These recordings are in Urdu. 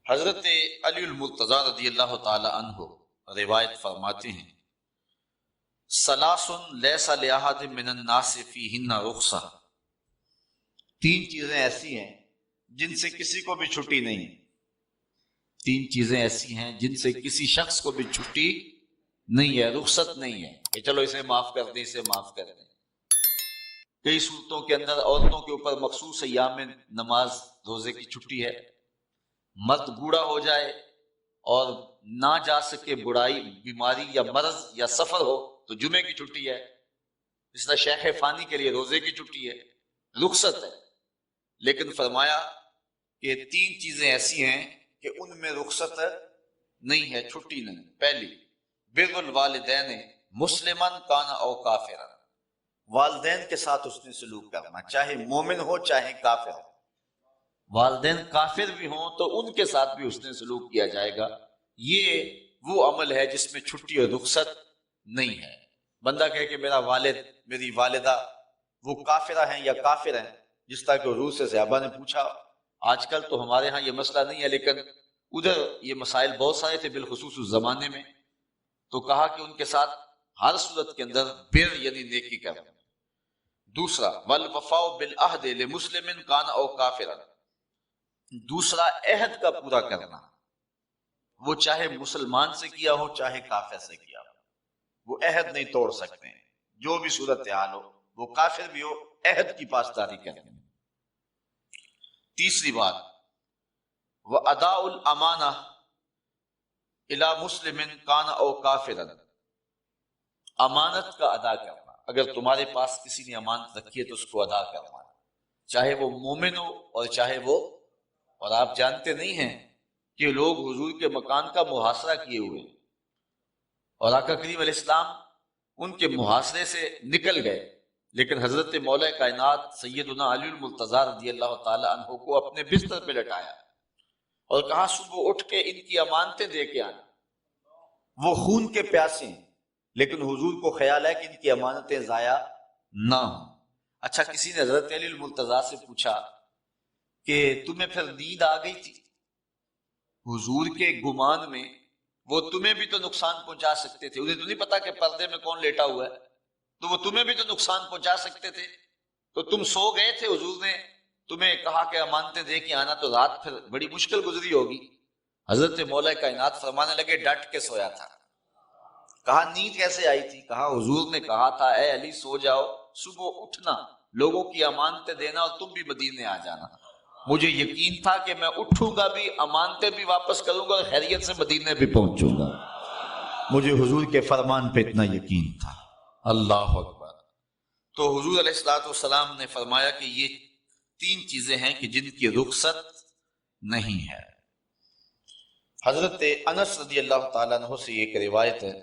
حضرت علی المرتضیٰ رضی اللہ تعالی عنہ روایت فرماتے ہیں، ثلاث لیس لأحد من الناس فیہن رخصہ، تین چیزیں ایسی ہیں جن سے کسی کو بھی چھٹی نہیں ہے۔ تین چیزیں ایسی ہیں جن سے کسی شخص کو بھی چھٹی نہیں ہے، رخصت نہیں ہے کہ چلو اسے معاف کر دیں، اسے معاف کر دیں۔ کئی صورتوں کے اندر عورتوں کے اوپر مخصوص ایام میں نماز روزے کی چھٹی ہے، مرد بوڑھا ہو جائے اور نہ جا سکے، برائی بیماری یا مرض یا سفر ہو تو جمعے کی چھٹی ہے، اس طرح شیخ فانی کے لیے روزے کی چھٹی ہے، رخصت ہے۔ لیکن فرمایا کہ تین چیزیں ایسی ہیں کہ ان میں رخصت نہیں ہے، چھٹی نہیں۔ پہلی، بر الوالدین مسلمن کان او کافرا، والدین کے ساتھ اس نے سلوک کرنا، چاہے مومن ہو چاہے کافر ہو۔ والدین کافر بھی ہوں تو ان کے ساتھ بھی اس نے سلوک کیا جائے گا۔ یہ وہ عمل ہے جس میں چھٹی اور رخصت نہیں ہے۔ بندہ کہے کہ میرا والد میری والدہ وہ کافرہ ہیں یا کافر ہیں، جس طرح کہ حضور سے صحابہ نے پوچھا، آج کل تو ہمارے ہاں یہ مسئلہ نہیں ہے لیکن ادھر یہ مسائل بہت سارے تھے، بالخصوص اس زمانے میں، تو کہا کہ ان کے ساتھ ہر صورت کے اندر بر یعنی نیکی کرنا۔ دوسرا، والوفاء بالعہد لمسلم کان او کافرا، دوسرا عہد کا پورا کرنا، وہ چاہے مسلمان سے کیا ہو چاہے کافر سے کیا ہو، وہ عہد نہیں توڑ سکتے ہیں، جو بھی صورت حال ہو، وہ کافر بھی ہو، عہد کی پاسداری کریں۔ تیسری بات، وَأَدَاءُ الْأَمَانَةِ إِلَى مُسْلِمٍ كَانَ أَوْ كَافِرًا، امانت کا ادا کرنا۔ اگر تمہارے پاس کسی نے امانت رکھی ہے تو اس کو ادا کرنا، چاہے وہ مومن ہو اور چاہے وہ، اور آپ جانتے نہیں ہیں کہ لوگ حضور کے مکان کا محاصرہ کیے ہوئے ہیں اور آقا کریم علیہ السلام ان کے محاصرے سے نکل گئے، لیکن حضرت مولا کائنات سیدنا علی المرتضیٰ رضی اللہ تعالی عنہ کو اپنے بستر پہ لٹایا اور کہا صبح اٹھ کے ان کی امانتیں دے کے آنا۔ وہ خون کے پیاسے ہیں لیکن حضور کو خیال ہے کہ ان کی امانتیں ضائع نہ ہوں۔ اچھا، کسی نے حضرت علی المرتضیٰ سے پوچھا کہ تمہیں پھر نیند آ گئی تھی؟ حضور کے گمان میں وہ تمہیں بھی تو نقصان پہنچا سکتے تھے، انہیں تو نہیں پتا کہ پردے میں کون لیٹا ہوا ہے، تو وہ تمہیں بھی تو نقصان پہنچا سکتے تھے، تو تم سو گئے تھے، حضور نے تمہیں کہا کہ امانتیں دے کے آنا، تو رات پھر بڑی مشکل گزری ہوگی۔ حضرت مولا کائنات فرمانے لگے ڈٹ کے سویا تھا۔ کہا نیند کیسے آئی تھی؟ کہا حضور نے کہا تھا اے علی سو جاؤ، صبح اٹھنا، لوگوں کی امانتیں دینا اور تم بھی مدینے آ جانا۔ مجھے یقین تھا کہ میں اٹھوں گا بھی، امانتیں بھی واپس کروں گا اور خیریت سے مدینے بھی پہنچوں گا۔ مجھے حضور کے فرمان پہ اتنا یقین تھا۔ اللہ اکبر۔ تو حضور علیہ الصلوۃ والسلام نے فرمایا کہ یہ تین چیزیں ہیں کہ جن کی رخصت نہیں ہے۔ حضرت انس رضی اللہ تعالیٰ عنہ سے ایک روایت ہے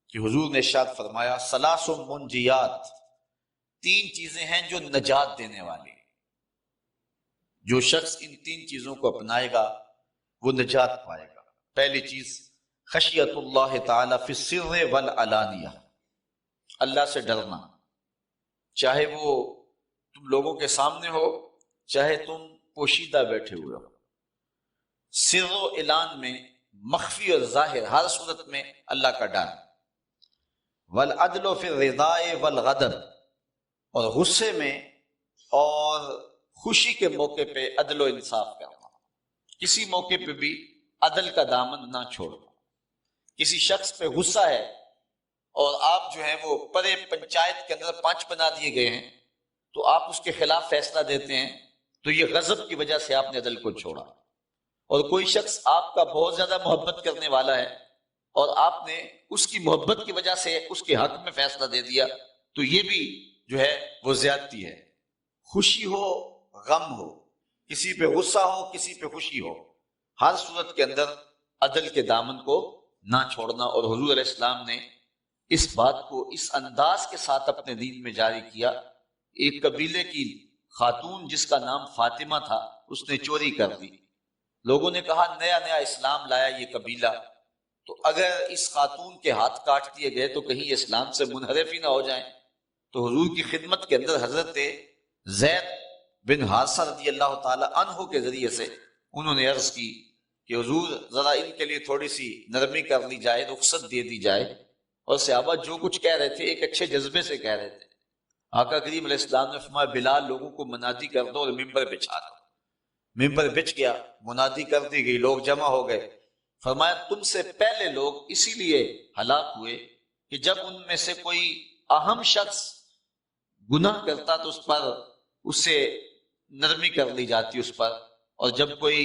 کہ حضور نے ارشاد فرمایا، ثلاث منجیات، تین چیزیں ہیں جو نجات دینے والی، جو شخص ان تین چیزوں کو اپنائے گا وہ نجات پائے گا۔ پہلی چیز، خشیت اللہ تعالی فی السر والعلانیہ، اللہ سے ڈرنا، چاہے وہ تم لوگوں کے سامنے ہو چاہے تم پوشیدہ بیٹھے ہوئے ہو، سر و اعلان میں، مخفی اور ظاہر، ہر صورت میں اللہ کا ڈر۔ والعدل فی الرضا والغضب، اور غصے میں اور خوشی کے موقع پہ عدل و انصاف کرنا، کسی موقع پہ بھی عدل کا دامن نہ چھوڑنا۔ کسی شخص پہ غصہ ہے اور آپ جو ہیں وہ پرے پنچایت کے اندر 5 بنا دیے گئے ہیں تو آپ اس کے خلاف فیصلہ دیتے ہیں، تو یہ غضب کی وجہ سے آپ نے عدل کو چھوڑا۔ اور کوئی شخص آپ کا بہت زیادہ محبت کرنے والا ہے اور آپ نے اس کی محبت کی وجہ سے اس کے حق میں فیصلہ دے دیا، تو یہ بھی جو ہے وہ زیادتی ہے۔ خوشی ہو غم ہو، کسی پہ غصہ ہو کسی پہ خوشی ہو، ہر صورت کے اندر عدل کے دامن کو نہ چھوڑنا۔ اور حضور علیہ السلام نے اس بات کو اس انداز کے ساتھ اپنے دین میں جاری کیا۔ ایک قبیلے کی خاتون جس کا نام فاطمہ تھا، اس نے چوری کر دی۔ لوگوں نے کہا نیا نیا اسلام لایا یہ قبیلہ، تو اگر اس خاتون کے ہاتھ کاٹ دیے گئے تو کہیں اسلام سے منحرف ہی نہ ہو جائیں۔ تو حضور کی خدمت کے اندر حضرت زید بن حارثہ رضی اللہ تعالی عنہ کے ذریعے سے انہوں نے عرض کی کہ حضور ذرا ان کے لیے تھوڑی سی نرمی کر لی جائے، رخصت دے دی جائے. اور صحابہ جو کچھ کہہ رہے تھے ایک اچھے جذبے سے کہہ رہے تھے. آقا کریم علیہ السلام نے فرمایا بلال لوگوں کو منادی کر دو اور ممبر بچھا دو. ممبر بچھ گیا، منادی کر دی گئی، لوگ جمع ہو گئے. فرمایا تم سے پہلے لوگ اسی لیے ہلاک ہوئے کہ جب ان میں سے کوئی اہم شخص گناہ کرتا تو اس پر اس سے نرمی کر لی جاتی اس پر، اور جب کوئی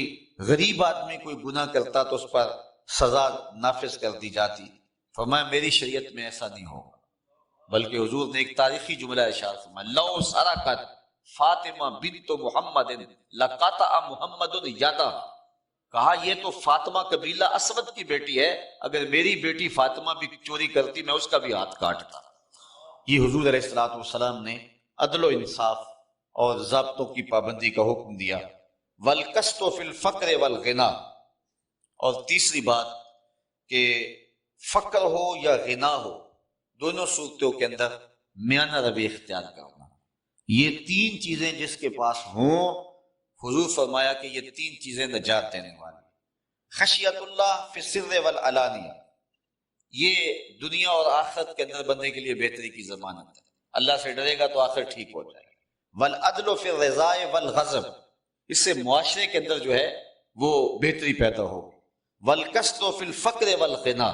غریب آدمی کوئی گناہ کرتا تو اس پر سزا نافذ کر دی جاتی. فرمایا میری شریعت میں ایسا نہیں ہوگا، بلکہ حضور نے ایک تاریخی جملہ ارشاد فرمایا لو سرقت فاطمہ بنت محمد لقطع محمد یدا. کہا یہ تو فاطمہ قبیلہ اسود کی بیٹی ہے، اگر میری بیٹی فاطمہ بھی چوری کرتی میں اس کا بھی ہاتھ کاٹتا. یہ حضور علیہ الصلوۃ والسلام نے عدل و انصاف اور ضابطوں کی پابندی کا حکم دیا. والقسط فی الفقر والغنا. اور تیسری بات کہ فقر ہو یا غنا ہو، دونوں صورتوں کے اندر میانہ روی اختیار کرنا. یہ تین چیزیں جس کے پاس ہوں، حضور فرمایا کہ یہ تین چیزیں نجات دینے والی. خشیت اللہ فی السر والعلانیہ، یہ دنیا اور آخرت کے اندر بندے کے لیے بہتری کی ضمانت ہے. اللہ سے ڈرے گا تو آخر ٹھیک ہو جائے گی. والعدل فی الرضا والغضب، اس سے معاشرے کے اندر جو ہے وہ بہتری پیدا ہوگی. والقسط فی الفقر والغنا،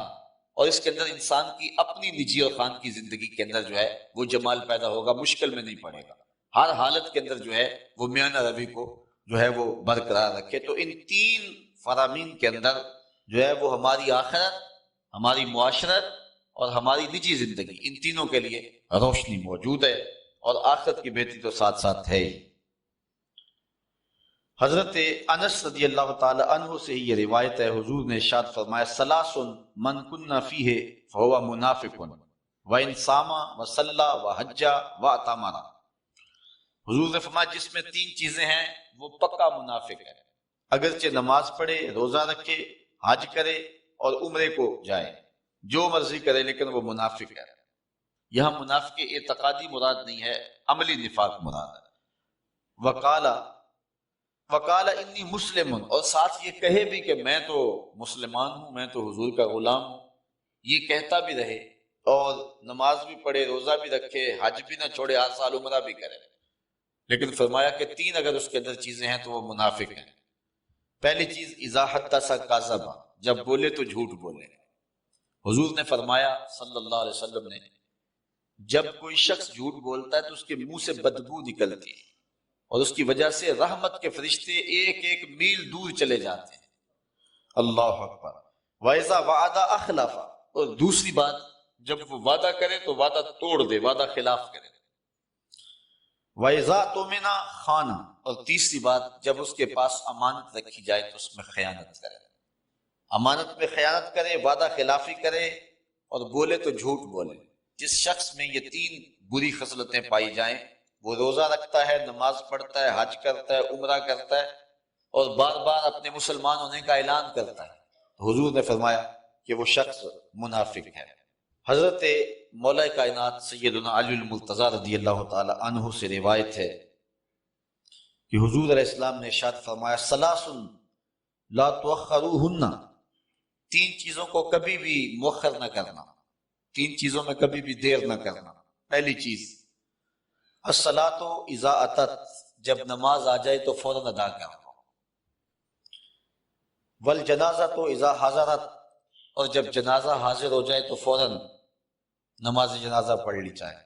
اور اس کے اندر انسان کی اپنی نجی اور خان کی زندگی کے اندر جو ہے وہ جمال پیدا ہوگا، مشکل میں نہیں پڑے گا. ہر حالت کے اندر جو ہے وہ میانہ روی کو جو ہے وہ برقرار رکھے. تو ان تین فرامین کے اندر جو ہے وہ ہماری آخرت، ہماری معاشرت اور ہماری نجی زندگی، ان تینوں کے لیے روشنی موجود ہے، اور آخرت کی بہتری تو ساتھ ساتھ ہے ہی. حضرت انس رضی اللہ تعالی عنہ سے یہ روایت ہے، حضور نے ارشاد فرمایا ثلاث من کن فیہ فہو منافق وان صام وصلی وحج واعتمر. حضور نے فرمایا جس میں تین چیزیں ہیں وہ پکا منافق ہے. اگرچہ نماز پڑھے، روزہ رکھے، حج کرے اور عمرے کو جائے، جو مرضی کرے، لیکن وہ منافق ہے. یہاں منافق اعتقادی مراد نہیں ہے، عملی نفاق مراد ہے. وقال انی مسلم، اور ساتھ یہ کہے بھی کہ میں تو مسلمان ہوں، میں تو حضور کا غلام ہوں. یہ کہتا بھی رہے اور نماز بھی پڑھے، روزہ بھی رکھے، حج بھی نہ چھوڑے، ہر سال عمرہ بھی کرے، لیکن فرمایا کہ تین اگر اس کے اندر چیزیں ہیں تو وہ منافق ہیں. پہلی چیز اذا حدث کذب، جب بولے تو جھوٹ بولے. حضور نے فرمایا صلی اللہ علیہ وسلم نے جب کوئی شخص جھوٹ بولتا ہے تو اس کے منہ سے بدبو نکلتی ہے، اور اس کی وجہ سے رحمت کے فرشتے ایک ایک میل دور چلے جاتے ہیں. اللہ اکبر. وَإِذَا وَعَدَ أَخْلَفَ، اور دوسری بات جب وہ وعدہ کرے تو وعدہ توڑ دے، وعدہ خلاف کرے. وَإِذَا تُؤْمِنَ خَانَ، اور تیسری بات جب اس کے پاس امانت رکھی جائے تو اس میں خیانت کرے. امانت میں خیانت کرے، وعدہ خلافی کرے اور بولے تو جھوٹ بولے. جس شخص میں یہ تین بری خصلتیں پائی جائیں، وہ روزہ رکھتا ہے، نماز پڑھتا ہے، حج کرتا ہے، عمرہ کرتا ہے اور بار بار اپنے مسلمان ہونے کا اعلان کرتا ہے، حضور نے فرمایا کہ وہ شخص منافق ہے. حضرت مولا کائنات سیدنا علی المرتضی رضی اللہ تعالی عنہ سے روایت ہے کہ حضور علیہ السلام نے ارشاد فرمایا ثلاث لا تؤخروہن، تین چیزوں کو کبھی بھی مؤخر نہ کرنا، تین چیزوں میں کبھی بھی دیر نہ کرنا. پہلی چیز الصلاۃ اذا اتت، جب نماز آ جائے تو فوراً ادا کرنا. والجنازۃ اذا حضرت، اور جب جنازہ حاضر ہو جائے تو فوراً نماز جنازہ پڑھ لی جائے.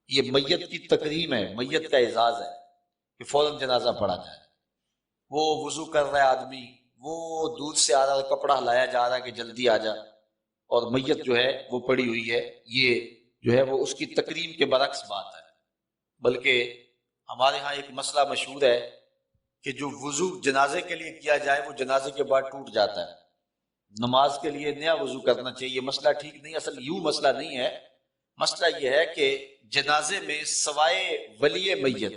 یہ میت کی تکریم ہے، میت کا اعزاز ہے کہ فوراً جنازہ پڑھا جائے. وہ وضو کر رہا ہے آدمی، وہ دودھ سے آ رہا ہے، کپڑا ہلایا جا رہا ہے کہ جلدی آ جا، اور میت جو ہے وہ پڑی ہوئی ہے، یہ جو ہے وہ اس کی تکریم کے برعکس بات ہے. بلکہ ہمارے ہاں ایک مسئلہ مشہور ہے کہ جو وضو جنازے کے لیے کیا جائے وہ جنازے کے بعد ٹوٹ جاتا ہے. نماز کے لیے نیا وضو کرنا چاہیے. مسئلہ ٹھیک نہیں، اصل یوں مسئلہ نہیں ہے. مسئلہ یہ ہے کہ جنازے میں سوائے ولی میت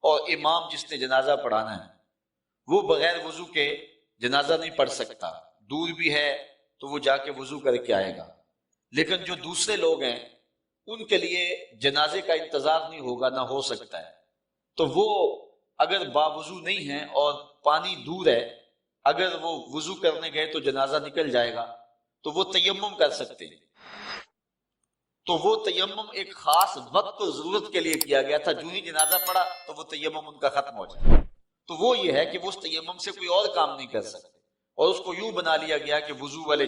اور امام جس نے جنازہ پڑھانا ہے، وہ بغیر وضو کے جنازہ نہیں پڑھ سکتا. دور بھی ہے تو وہ جا کے وضو کر کے آئے گا. لیکن جو دوسرے لوگ ہیں ان کے لیے جنازے کا انتظار نہیں ہوگا، نہ ہو سکتا ہے. تو وہ اگر باوضو نہیں ہیں اور پانی دور ہے اگر وہ وضو کرنے گئے تو جنازہ نکل جائے گا تو وہ تیمم کر سکتے ہیں، تو وہ تیمم ایک خاص وقت اور ضرورت کے لیے کیا گیا تھا، جو ہی جنازہ پڑا تو وہ تیمم ان کا ختم ہو جائے، تو وہ یہ ہے کہ وہ اس تیمم سے کوئی اور کام نہیں کر سکتے، اور اس کو یوں بنا لیا گیا کہ وضو والے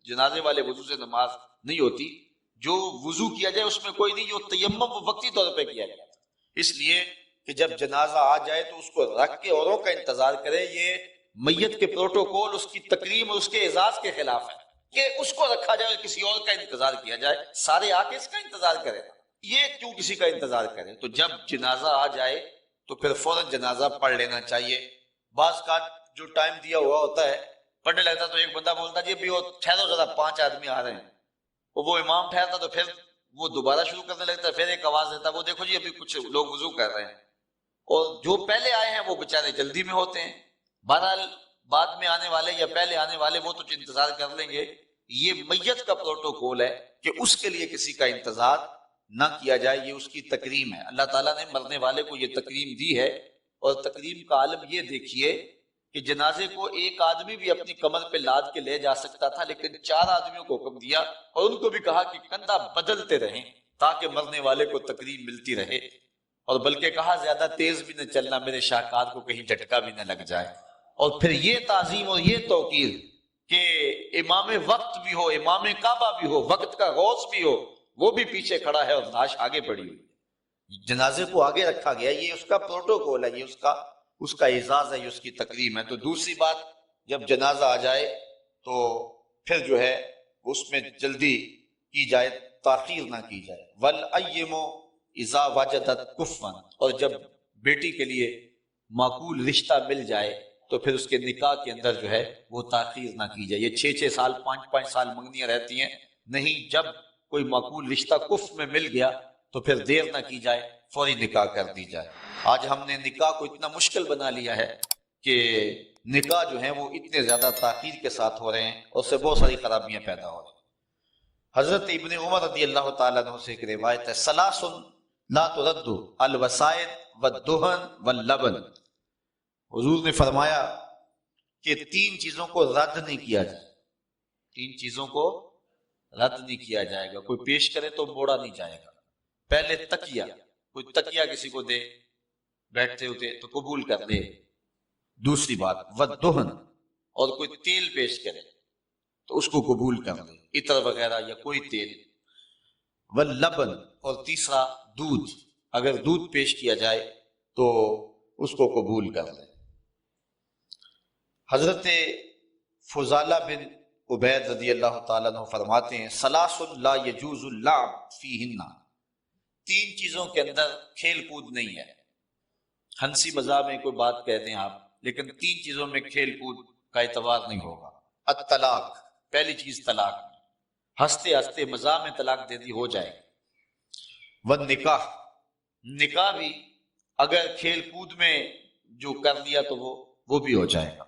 جنازے والے وضو سے نماز نہیں ہوتی، جو وضو کیا جائے اس میں کوئی نہیں، جو تیمم وہ وقتی طور پہ کیا گیا، اس لیے کہ جب جنازہ آ جائے تو اس کو رکھ کے اوروں کا انتظار کرے، یہ میت کے پروٹوکول، اس کی تکریم اور اس کے اعزاز کے خلاف ہے کہ اس کو رکھا جائے اور کسی اور کا انتظار کیا جائے، سارے آ کے اس کا انتظار کرے، یہ کیوں کسی کا انتظار کرے؟ تو جب جنازہ آ جائے تو پھر فوراً جنازہ پڑھ لینا چاہیے۔ بعض کا جو ٹائم دیا ہوا ہوتا ہے پڑھنے لگتا تو ایک بندہ بولتا جی ابھی وہ ٹھہرو ذرا 5 آدمی آ رہے ہیں، وہ امام ٹھہرتا تو پھر وہ دوبارہ شروع کرنے لگتا ہے، پھر ایک آواز دیتا وہ دیکھو جی ابھی کچھ لوگ وضو کر رہے ہیں، اور جو پہلے آئے ہیں وہ بےچارے جلدی میں ہوتے ہیں، بہرحال بعد میں آنے والے یا پہلے آنے والے وہ تو انتظار کر لیں گے۔ یہ میت کا پروٹوکول ہے کہ اس کے لیے کسی کا انتظار نہ کیا جائے، یہ اس کی تکریم ہے، اللہ تعالیٰ نے مرنے والے کو یہ تکریم دی ہے، اور تکریم کا عالم یہ دیکھیے کہ جنازے کو ایک آدمی بھی اپنی کمر پہ لاد کے لے جا سکتا تھا، لیکن 4 آدمیوں کو حکم دیا اور ان کو بھی کہا کہ کندھا بدلتے رہیں تاکہ مرنے والے کو تکریم ملتی رہے، اور بلکہ کہا زیادہ تیز بھی نہ چلنا میرے شاہکار کو کہیں جھٹکا بھی نہ لگ جائے، اور پھر یہ تعظیم اور یہ توقیر کہ امام وقت بھی ہو، امام کعبہ بھی ہو، وقت کا غوث بھی ہو، وہ بھی پیچھے کھڑا ہے اور لاش آگے پڑی ہوئی، جنازے کو آگے رکھا گیا، یہ اس کا پروٹوکول ہے، یہ اس کا اعزاز ہے، یہ اس کی تکریم ہے۔ تو دوسری بات، جب جنازہ آ جائے تو پھر جو ہے اس میں جلدی کی جائے، تاخیر نہ کی جائے۔ وَالْأَيِّمُ اِذَا وَجَدَتْ كُفًّا، اور جب بیٹی کے لیے معقول رشتہ مل جائے تو پھر اس کے نکاح کے اندر جو ہے وہ تاخیر نہ کی جائے، یہ 6 سال 5 سال منگنیاں رہتی ہیں، نہیں، جب کوئی معقول رشتہ کف میں مل گیا تو پھر دیر نہ کی جائے، فوری نکاح کر دی جائے۔ آج ہم نے نکاح کو اتنا مشکل بنا لیا ہے کہ نکاح جو ہیں وہ اتنے زیادہ تاخیر کے ساتھ ہو رہے ہیں اور اس سے بہت ساری خرابیاں پیدا ہو رہی ہیں۔ حضرت ابن عمر رضی اللہ تعالیٰ عنہ سے ایک روایت ہے، ثلاث لا ترد الوسائد والدہن واللبن، حضور نے فرمایا کہ 3 چیزوں کو رد نہیں کیا جائے، 3 چیزوں کو رد نہیں کیا جائے گا، کوئی پیش کرے تو موڑا نہیں جائے گا۔ پہلے تکیہ، کوئی تکیہ کسی کو دے بیٹھتے ہوتے تو قبول کر لے، دوسری بات والدہن، اور کوئی تیل پیش کرے تو اس کو قبول کر لے، عطر وغیرہ یا کوئی تیل، واللبن، اور تیسرا دودھ، اگر دودھ پیش کیا جائے تو اس کو قبول کر لے۔ حضرت فضالہ بن عبید رضی اللہ تعالیٰ عنہ فرماتے ہیں، ثلاث لا یجوز اللعب فیہن، 3 چیزوں کے اندر کھیل کود نہیں ہے۔ ہنسی مزاح میں کوئی بات کہہ دیں آپ، لیکن 3 چیزوں میں کھیل کود کا اعتبار نہیں ہوگا۔ الطلاق، پہلی چیز طلاق، ہنستے ہنستے مزاح میں طلاق دے دی ہو جائے گی۔ والنکاح، نکاح بھی اگر کھیل کود میں جو کر لیا تو وہ بھی ہو جائے گا۔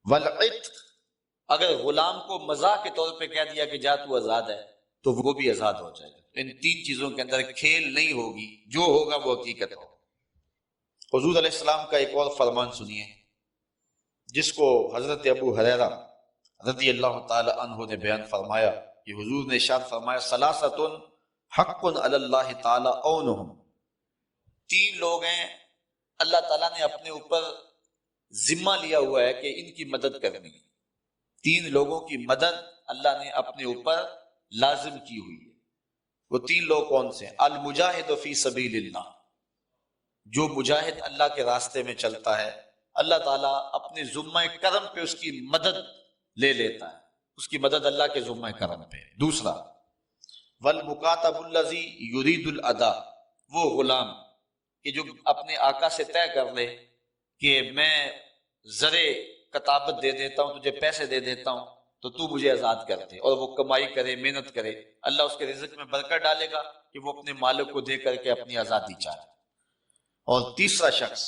والعتق، اگر غلام کو مزاح کے طور پہ کہہ دیا کہ جا تو آزاد ہے تو وہ بھی آزاد ہو جائے گا۔ ان 3 چیزوں کے اندر کھیل نہیں ہوگی، جو ہوگا وہ حقیقت ہوگا۔ حضور علیہ السلام کا ایک اور فرمان سنیے جس کو حضرت ابو ہریرہ رضی اللہ تعالی عنہ نے بیان فرمایا کہ حضور نے ارشاد فرمایا، ثلاثۃ حق علی اللہ تعالی عونہم، 3 لوگ ہیں اللہ تعالیٰ نے اپنے اوپر ذمہ لیا ہوا ہے کہ ان کی مدد کرنی ہے۔ 3 لوگوں کی مدد اللہ نے اپنے اوپر لازم کی ہوئی ہے۔ وہ 3 لوگ کون سے ہیں؟ المجاہد فی سبیل اللہ، جو مجاہد اللہ کے راستے میں چلتا ہے اللہ تعالیٰ اپنے ذمہ کرم پہ اس کی مدد لے لیتا ہے، اس کی مدد اللہ کے ذمہ کرم پہ۔ دوسرا والمکاتب الذی یرید الادا، وہ غلام کہ جو اپنے آقا سے طے کر لے کہ میں زرے کتابت دے دیتا ہوں، تجھے پیسے دے دیتا ہوں تو تو مجھے آزاد کر دے، اور وہ کمائی کرے، محنت کرے، اللہ اس کے رزق میں برکت ڈالے گا کہ وہ اپنے مالک کو دے کر کے اپنی آزادی چاہے۔ اور تیسرا شخص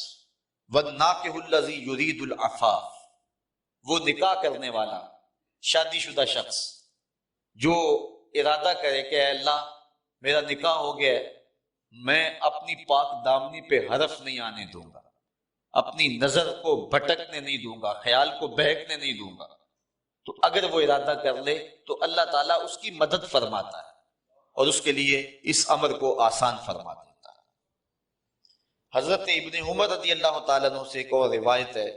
والناکح الذی یرید العفاف، وہ نکاح کرنے والا شادی شدہ شخص جو ارادہ کرے کہ اے اللہ میرا نکاح ہو گیا ہے، میں اپنی پاک دامنی پہ حرف نہیں آنے دوں گا، اپنی نظر کو بھٹکنے نہیں دوں گا، خیال کو بہکنے نہیں دوں گا۔ تو اگر وہ ارادہ کر لے تو اللہ تعالیٰ اس کی مدد فرماتا ہے اور اس کے لیے اس امر کو آسان فرما دیتا ہے۔ حضرت ابن عمر رضی اللہ تعالیٰ عنہ سے ایک اور روایت ہے،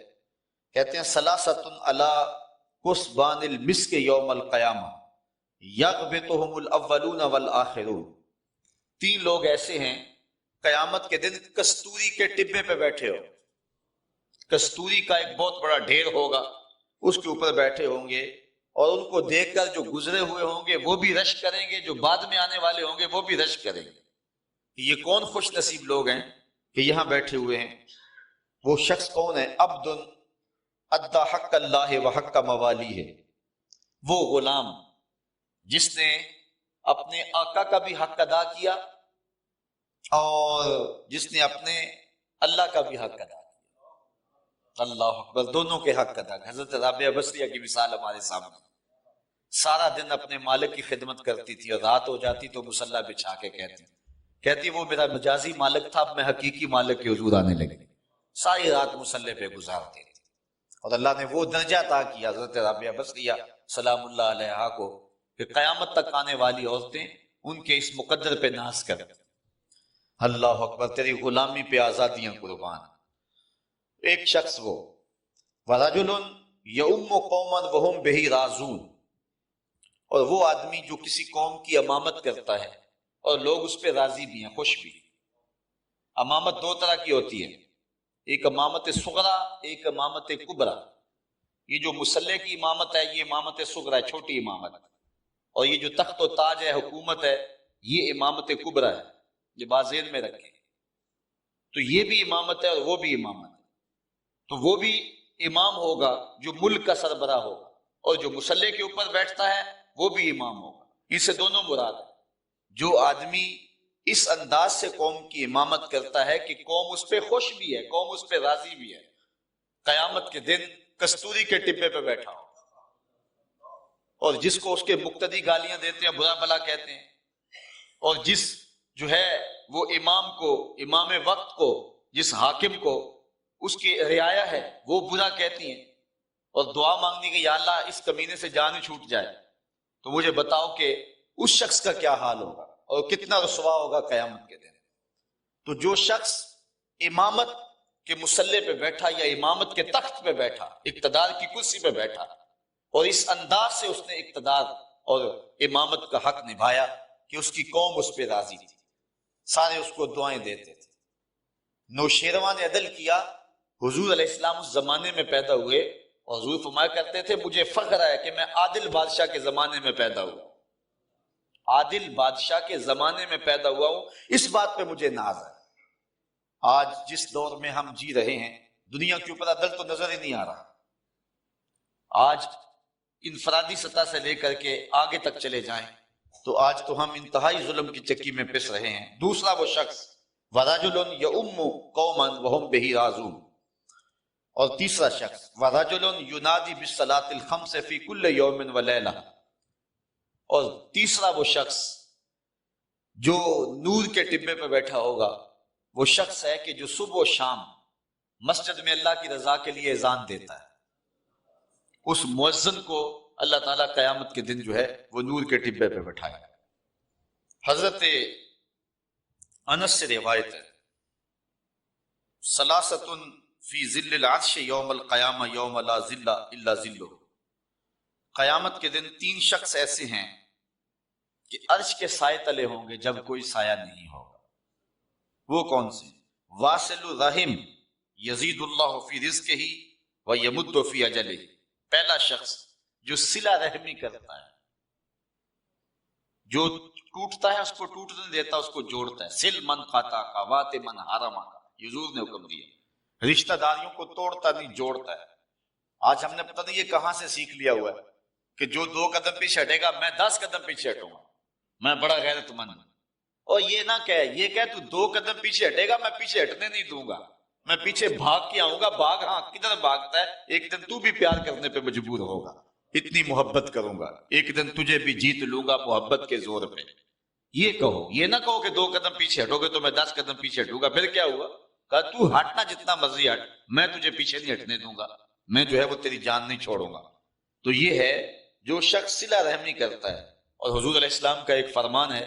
کہتے ہیں ثلاثۃ علی کثبان المسک یوم القیامہ یغبطہم الاولون والآخرون، تین لوگ ایسے ہیں قیامت کے دن کستوری کے ٹبے پہ بیٹھے ہو، کستوری کا ایک بہت بڑا ڈھیر ہوگا، اس کے اوپر بیٹھے ہوں گے اور ان کو دیکھ کر جو گزرے ہوئے ہوں گے وہ بھی رشک کریں گے، جو بعد میں آنے والے ہوں گے وہ بھی رشک کریں گے۔ یہ کون خوش نصیب لوگ ہیں کہ یہاں بیٹھے ہوئے ہیں؟ وہ شخص کون ہے؟ عبد ادى حق اللہ وحق موالی ہے، وہ غلام جس نے اپنے آقا کا بھی حق ادا کیا اور جس نے اپنے اللہ کا بھی حق ادا کیا۔ اللہ اکبر، دونوں کے حق ادا کیا۔ حضرت رابعہ بصریہ کی مثال ہمارے سامنے، سارا دن اپنے مالک کی خدمت کرتی تھی اور رات ہو جاتی تو مصلی بچھا کے کہتی وہ میرا مجازی مالک تھا، اب میں حقیقی مالک کے حضور آنے لگی، ساری رات مصلی پہ گزارتی تھی اور اللہ نے وہ درجہ عطا کیا حضرت رابعہ بصریہ سلام اللہ علیہا کو کہ قیامت تک آنے والی عورتیں ان کے اس مقدر پہ ناز کریں۔ اللہ اکبر، تیری غلامی پہ آزادیاں قربان۔ ایک شخص وہ وَرَجُلٌ يَؤُمُّ قَوْمًا وَهُمْ بِهِ رَاضُونَ، اور وہ آدمی جو کسی قوم کی امامت کرتا ہے اور لوگ اس پہ راضی بھی ہیں، خوش بھی۔ امامت دو طرح کی ہوتی ہے، ایک امامت صغرا، ایک امامت کبرا۔ یہ جو مسلح کی امامت ہے یہ امامت صغرا ہے، چھوٹی امامت، اور یہ جو تخت و تاج ہے، حکومت ہے، یہ امامت کبرا ہے۔ یہ بات ذہن میں رکھیں، تو یہ بھی امامت ہے اور وہ بھی امامت ہے۔ تو وہ بھی امام ہوگا جو ملک کا سربراہ ہوگا، اور جو مسلح کے اوپر بیٹھتا ہے وہ بھی امام ہوگا۔ ان سے دونوں مراد ہے۔ جو آدمی اس انداز سے قوم کی امامت کرتا ہے کہ قوم اس پہ خوش بھی ہے، قوم اس پہ راضی بھی ہے، قیامت کے دن کستوری کے ٹبے پہ بیٹھا ہو، اور جس کو اس کے مقتدی گالیاں دیتے ہیں، برا بلا کہتے ہیں، اور جس جو ہے وہ امام کو، امام وقت کو، جس حاکم کو اس کی رعایا ہے وہ برا کہتی ہیں، اور دعا مانگنی کہ یا اللہ اس کمینے سے جان ہی چھوٹ جائے، تو مجھے بتاؤ کہ اس شخص کا کیا حال ہوگا اور کتنا رسوا ہوگا قیامت کے دن۔ تو جو شخص امامت کے مصلے پہ بیٹھا یا امامت کے تخت پہ بیٹھا، اقتدار کی کرسی پہ بیٹھا، اور اس انداز سے اس نے اقتدار اور امامت کا حق نبھایا کہ اس کی قوم اس پہ راضی تھی، سارے اس کو دعائیں دیتے تھے۔ نوشیروان نے عدل کیا، حضور علیہ السلام اس زمانے میں پیدا ہوئے اور حضور فرمایا کرتے تھے مجھے فخر ہے کہ میں عادل بادشاہ کے زمانے میں پیدا ہوا، عادل بادشاہ کے زمانے میں پیدا ہوا ہوں، اس بات پہ مجھے ناز ہے۔ آج جس دور میں ہم جی رہے ہیں دنیا کے اوپر عدل تو نظر ہی نہیں آ رہا۔ آج انفرادی سطح سے لے کر کے آگے تک چلے جائیں تو آج تو ہم انتہائی ظلم کی چکی میں پس رہے ہیں۔ دوسرا وہ شخص وَرَجُلٌ يَؤُمُّ قَوْمًا وَهُمْ بِهِ رَاضُونَ، اور تیسرا شخص وَرَجُلٌ يُنَادِي بِالصَّلَاةِ الْخَمْسِ فِي كُلِّ يَوْمٍ وَلَيْلَةٍ، اور تیسرا وہ شخص جو نور کے ٹبے پہ بیٹھا ہوگا، وہ شخص ہے کہ جو صبح و شام مسجد میں اللہ کی رضا کے لیے اذان دیتا ہے۔ اس مؤذن کو اللہ تعالیٰ قیامت کے دن جو ہے وہ نور کے ٹبے پہ بٹھائے۔ حضرت انس سے روایت ہے ثلاثۃ فی ظل العرش یوم القیامہ یوم لا ظل الا ظلہ، قیامت کے دن تین شخص ایسے ہیں کہ عرش کے سائے تلے ہوں گے جب کوئی سایہ نہیں ہوگا۔ وہ کون سے؟ واصل الرحم یزید اللہ فی رزقہ ویمد فی اجلہ، پہلا شخص جو صلہ رحمی کرتا ہے، جو ٹوٹتا ہے اس کو ٹوٹنے دیتا، اس کو جوڑتا ہے۔ سل من قاطع کا وات من حرما کا، حضور نے حکم دیا، رشتہ داریوں کو توڑتا نہیں جوڑتا ہے۔ آج ہم نے پتہ نہیں یہ کہاں سے سیکھ لیا ہوا ہے کہ جو 2 قدم پیچھے ہٹے گا میں 10 قدم پیچھے ہٹوں گا، میں بڑا غیرت مند ہوں۔ اور یہ نہ کہے، یہ کہے تو 2 قدم پیچھے ہٹے گا میں پیچھے ہٹنے نہیں دوں گا، میں پیچھے بھاگ کے آؤں گا۔ بھاگ، ہاں کدھر بھاگتا ہے؟ ایک دن تو بھی پیار کرنے پہ مجبور ہوگا، اتنی محبت کروں گا، ایک دن تجھے بھی جیت لوں گا محبت کے زور پہ۔ یہ کہو، یہ نہ کہو کہ 2 قدم پیچھے ہٹو گے تو میں 10 قدم پیچھے ہٹوں گا، پھر کیا ہوا؟ کہا تو ہٹنا جتنا مرضی ہٹ، میں تجھے پیچھے نہیں ہٹنے دوں گا، میں جو ہے وہ تیری جان نہیں چھوڑوں گا۔ تو یہ ہے جو شخص صلہ رحمی کرتا ہے، اور حضور علیہ السلام کا ایک فرمان ہے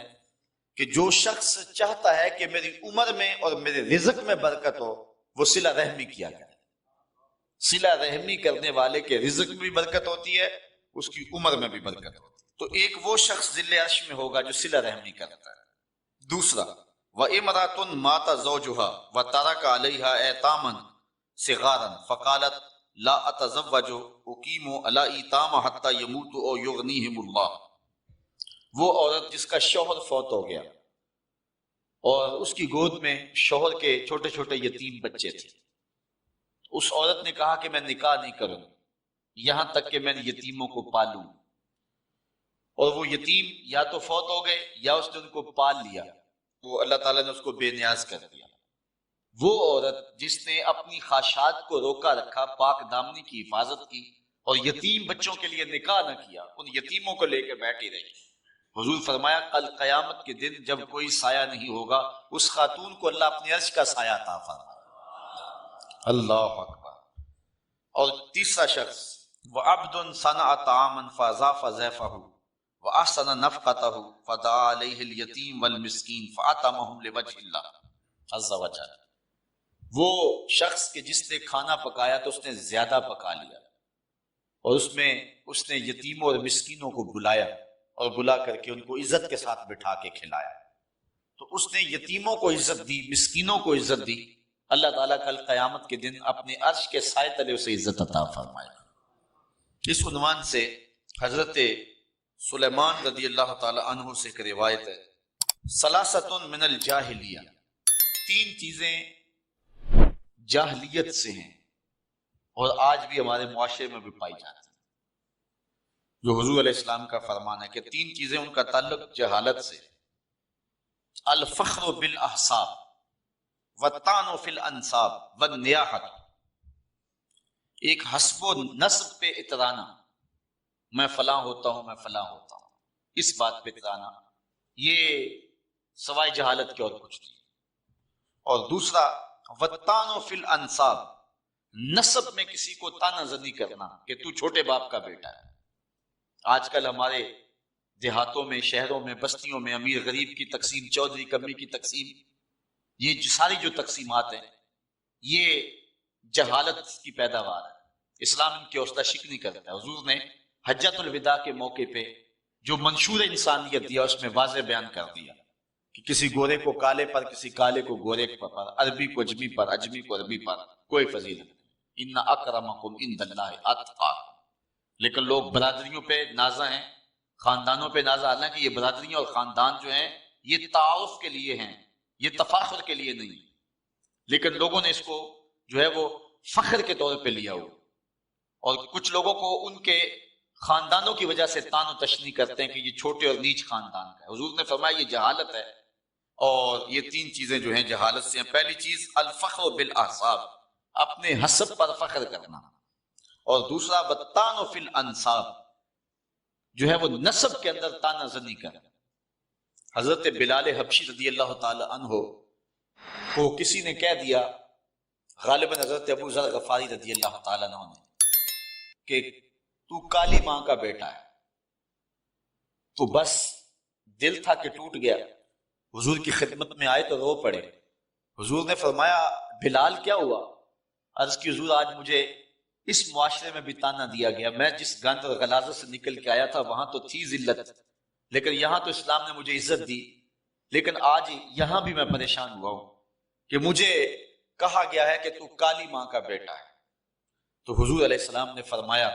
کہ جو شخص چاہتا ہے کہ میری عمر میں اور میرے رزق میں برکت ہو، وہ صلہ رحمی کیا کرے۔ صلہ رحمی کرنے والے کے رزق میں بھی برکت ہوتی ہے، اس کی عمر میں بھی برکت ہوتی ہے۔ تو ایک وہ شخص ذل عرش میں ہوگا جو صلہ رحمی کرتا ہے۔ دوسرا، وَإِمْرَأَةٌ مَاتَ زَوْجُهَا وَتَرَكَ عَلَيْهَا أَيْتَامًا صِغَارًا فَقَالَتْ لَا أَتَزَوَّجُ أُقِيمُ عَلَى أَيْتَامَ حَتَّى يَمُوتُ أَوْ يُغْنِيهِمُ اللَّهُ۔ وہ عورت جس کا شوہر فوت ہو گیا اور اس کی گود میں شوہر کے چھوٹے چھوٹے یتیم بچے تھے، اس عورت نے کہا کہ میں نکاح نہیں کروں یہاں تک کہ میں نے یتیموں کو پالوں، اور وہ یتیم یا تو فوت ہو گئے یا اس نے ان کو پال لیا، وہ اللہ تعالیٰ نے اس کو بے نیاز کر دیا۔ وہ عورت جس نے اپنی خواہشات کو روکا رکھا، پاک دامنی کی حفاظت کی، اور یتیم بچوں کے لیے نکاح نہ کیا، ان یتیموں کو لے کے بیٹھی رہی۔ حضور فرمایا کل قیامت کے دن جب کوئی سایہ نہیں ہوگا، اس خاتون کو اللہ اپنے عرش کا سایہ عطا فرمائے۔ اللہ اکبر۔ اور تیسرا شخص، وَعَبْدٌ صَنَعَ طَعَامًا فَأَضَافَ ضَيْفَهُ وَأَحْسَنَ نَفْقَتَهُ فَدَعَا عَلَيْهِ الْيَتِيمَ وَالْمِسْكِينَ فَأَطْعَمَهُمْ لِوَجْهِ اللَّهِ عَزَّ وَجَلَّ۔ وہ شخص کہ جس نے کھانا پکایا تو اس نے زیادہ پکا لیا، اور اس نے یتیموں اور مسکینوں کو بلایا، اور بلا کر کے ان کو عزت کے ساتھ بٹھا کے کھلایا۔ تو اس نے یتیموں کو عزت دی، مسکینوں کو عزت دی، اللہ تعالیٰ کل قیامت کے دن اپنے عرش کے سائے تلے اسے عزت عطا فرمائے۔ اس عنوان سے حضرت سلیمان رضی اللہ تعالی عنہ سے ایک روایت ہے، ثلاثۃ من الجاہلیہ، تین چیزیں جاہلیت سے ہیں اور آج بھی ہمارے معاشرے میں بھی پائی جاتی ہیں، جو حضور علیہ السلام کا فرمان ہے کہ تین چیزیں ان کا تعلق جہالت سے، الفخر بالاحساب والطعن فی الانساب والنیاحۃ، ایک حسب و نسب پہ اترانا، میں فلاں ہوتا ہوں، میں فلاں ہوتا ہوں، اس بات پہ اترانا، یہ سوائے جہالت کے اور کچھ نہیں۔ اور دوسرا والطعن فی الانساب، نسب میں کسی کو طعنہ زنی کرنا کہ تو چھوٹے باپ کا بیٹا ہے۔ آج کل ہمارے دیہاتوں میں، شہروں میں، بستیوں میں امیر غریب کی تقسیم، چودھری کمی کی تقسیم، یہ ساری جو تقسیمات ہیں یہ جہالت کی پیداوار ہے۔ اسلام ان کی حوصلہ شکنی کرتا ہے۔ حضور نے حجۃ الوداع کے موقع پہ جو منشور انسانیت دیا اس میں واضح بیان کر دیا کہ کسی گورے کو کالے پر، کسی کالے کو گورے پر، عربی کو اجمی پر، اجمی کو عربی پر کوئی فضیلت نہیں۔ ان اکرمکم عند اللہ اتقاکم۔ لیکن لوگ برادریوں پہ نازا ہیں، خاندانوں پہ نازا، حالانکہ یہ برادریاں اور خاندان جو ہیں یہ تعارف کے لیے ہیں، یہ تفاخر کے لیے نہیں، لیکن لوگوں نے اس کو جو ہے وہ فخر کے طور پہ لیا ہو، اور کچھ لوگوں کو ان کے خاندانوں کی وجہ سے طعن و تشنیع کرتے ہیں کہ یہ چھوٹے اور نیچ خاندان کا ہے۔ حضور نے فرمایا یہ جہالت ہے، اور یہ تین چیزیں جو ہیں جہالت سے ہیں۔ پہلی چیز الفخر بالاحساب، اپنے حسب پر فخر کرنا، اور دوسرا والطعن فی الانساب، جو ہے وہ نسب کے اندر طعنہ زنی کرنا۔ حضرت بلال حبشی رضی اللہ تعالی عنہ کو کسی نے کہہ دیا، غالباً حضرت ابو ذر غفاری رضی اللہ تعالی عنہ نے، کہ تو کالی ماں کا بیٹا ہے، تو بس دل تھا کہ ٹوٹ گیا، حضور کی خدمت میں آئے تو رو پڑے۔ حضور نے فرمایا بلال کیا ہوا؟ عرض کی حضور آج مجھے اس معاشرے میں بھی طعنہ دیا گیا، میں جس گند اور غلاظت سے نکل کے آیا تھا وہاں تو تھی ذلت، لیکن یہاں تو اسلام نے مجھے عزت دی، لیکن آج یہاں بھی میں پریشان ہوا ہوں کہ مجھے کہا گیا ہے کہ تو کالی ماں کا بیٹا ہے۔ تو حضور علیہ السلام نے فرمایا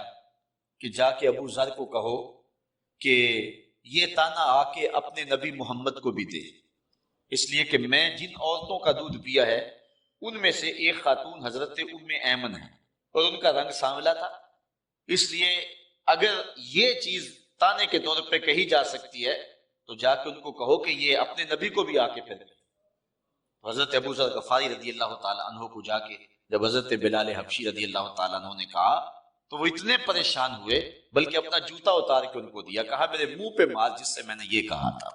کہ جا کے ابو ذر کو کہو کہ یہ طعنہ آ کے اپنے نبی محمد کو بھی دے، اس لیے کہ میں جن عورتوں کا دودھ پیا ہے ان میں سے ایک خاتون حضرت ام ایمن ہے، اور ان کا رنگ سانولا تھا، اس لیے اگر یہ چیز طعنے کے طور پہ کہی جا سکتی ہے تو جا کے ان کو کہو کہ یہ اپنے نبی کو بھی آ کے پھر۔ حضرت ابو ذر غفاری رضی اللہ تعالی عنہ کو جا کے جب حضرت بلال حبشی رضی اللہ تعالی عنہ نے کہا تو وہ اتنے پریشان ہوئے، بلکہ اپنا جوتا اتار کے ان کو دیا، کہا میرے منہ پہ مار جس سے میں نے یہ کہا تھا۔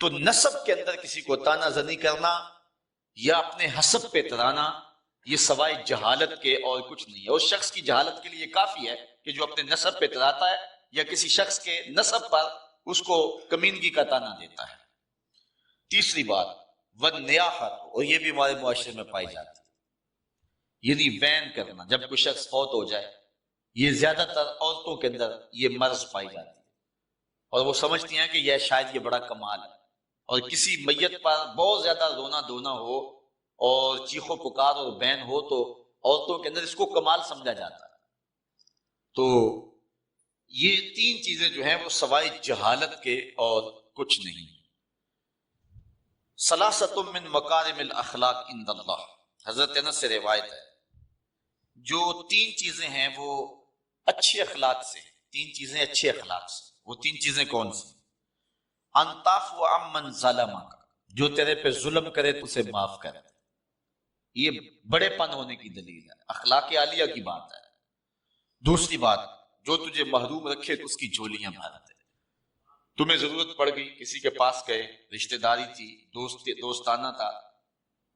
تو نسب کے اندر کسی کو طعنہ زنی کرنا یا اپنے حسب پہ ترانا، یہ سوائے جہالت کے اور کچھ نہیں ہے۔ اور شخص کی جہالت کے لیے کافی ہے کہ جو اپنے نسب پہ تراتا ہے یا کسی شخص کے نسب پر اس کو کمینگی کا تانا دیتا ہے۔ تیسری بات والنیاحت، اور یہ بھی ہمارے معاشرے میں پائی جاتی ہے، یعنی وین کرنا۔ جب کوئی شخص فوت ہو جائے، یہ زیادہ تر عورتوں کے اندر یہ مرض پائی جاتی ہے، اور وہ سمجھتی ہیں کہ یہ شاید یہ بڑا کمال ہے، اور کسی میت پر بہت زیادہ رونا دھونا ہو اور چیخو پکار اور بین ہو تو عورتوں کے اندر اس کو کمال سمجھا جاتا ہے۔ تو یہ تین چیزیں جو ہیں وہ سوائے جہالت کے اور کچھ نہیں۔ ثلاثۃ من مکارم الاخلاق عند اللہ، حضرت انس سے روایت ہے، جو تین چیزیں ہیں وہ اچھے اخلاق سے، تین چیزیں اچھے اخلاق سے، وہ تین چیزیں کون سی؟ ان تعفو عمن ظلمک، جو تیرے پہ ظلم کرے تو اسے معاف کرے، یہ بڑے پن ہونے کی دلیل ہے، اخلاق عالیہ کی بات ہے۔ دوسری بات، جو تجھے محروم رکھے تو اس کی جھولیاں بھر دے۔ تمہیں ضرورت پڑ گئی، کسی کے پاس گئے، رشتہ داری تھی، دوستانہ تھا،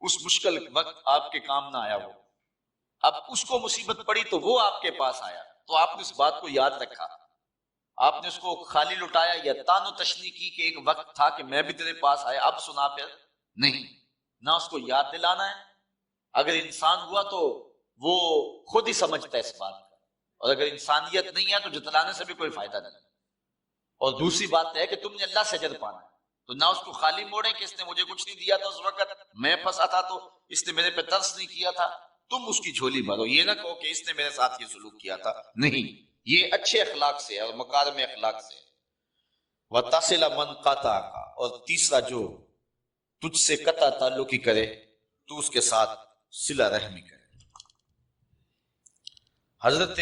اس مشکل وقت آپ کے کام نہ آیا وہ، اب اس کو مصیبت پڑی تو وہ آپ کے پاس آیا، تو آپ نے اس بات کو یاد رکھا، آپ نے اس کو خالی لٹایا یا تان و تشنی کی کہ ایک وقت تھا کہ میں بھی تیرے پاس آیا، اب سنا پھر نہیں، نہ اس کو یاد دلانا ہے۔ اگر انسان ہوا تو وہ خود ہی سمجھتا ہے اس بات کو، اور اگر انسانیت نہیں ہے تو جتلانے سے بھی کوئی فائدہ نہیں۔ اور دوسری بات ہے کہ تم نے اللہ سے اجر پانا ہے، تو نہ اس کو خالی موڑیں کہ اس نے مجھے کچھ نہیں دیا تھا اس وقت، میں پھنسا تھا تو اس نے میرے پہ ترس نہیں کیا تھا، تم اس کی جھولی بھرو، یہ نہ کہو کہ اس نے میرے ساتھ یہ سلوک کیا تھا، نہیں، یہ اچھے اخلاق سے اور مکارم اخلاق سے۔ وَتَصِلَ مَنْ قَطَعَكَ، اور تیسرا جو تجھ سے قطع تعلقی کرے تو اس کے ساتھ صلہ رحمی کرے۔ حضرت